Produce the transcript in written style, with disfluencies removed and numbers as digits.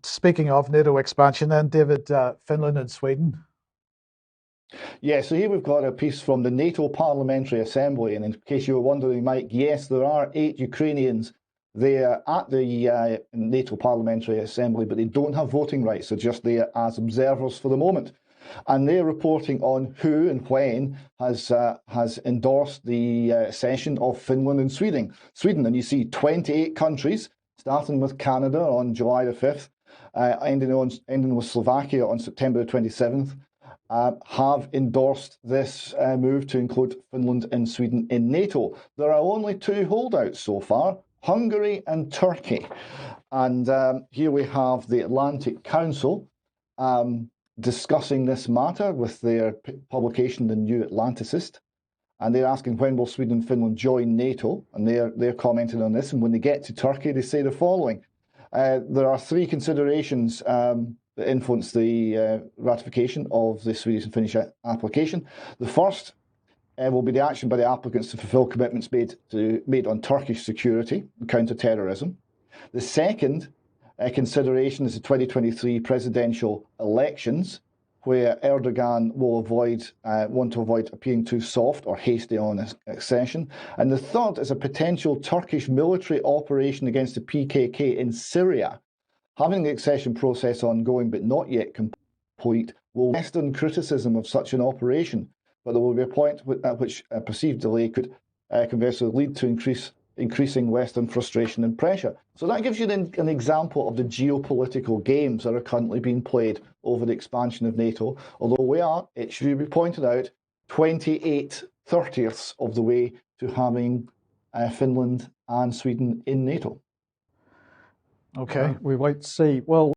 Speaking of NATO expansion then, David, Finland and Sweden. Yeah, so here we've got a piece from the NATO Parliamentary Assembly, and in case you were wondering, Mike, yes, there are 8 Ukrainians there at the NATO Parliamentary Assembly, but they don't have voting rights. They're just there as observers for the moment. And they're reporting on who and when has endorsed the accession of Finland and Sweden. And you see 28 countries, starting with Canada on July the 5th, ending with Slovakia on September the 27th, have endorsed this move to include Finland and Sweden in NATO. There are only 2 holdouts so far, Hungary and Turkey. And here we have the Atlantic Council discussing this matter with their publication, The New Atlanticist. And they're asking when will Sweden and Finland join NATO? And they're commenting on this. And when they get to Turkey, they say the following. There are 3 considerations that influence the ratification of the Swedish and Finnish application. The first will be the action by the applicants to fulfil commitments made on Turkish security and counter-terrorism. The second consideration is the 2023 presidential elections, where Erdogan will want to avoid appearing too soft or hasty on accession. And the third is a potential Turkish military operation against the PKK in Syria. Having the accession process ongoing but not yet complete will Western criticism of such an operation, but there will be a point at which a perceived delay could conversely lead to increasing Western frustration and pressure. So that gives you an example of the geopolitical games that are currently being played over the expansion of NATO, although we are, it should be pointed out, 28/30ths of the way to having Finland and Sweden in NATO. Okay, we wait to see. Well,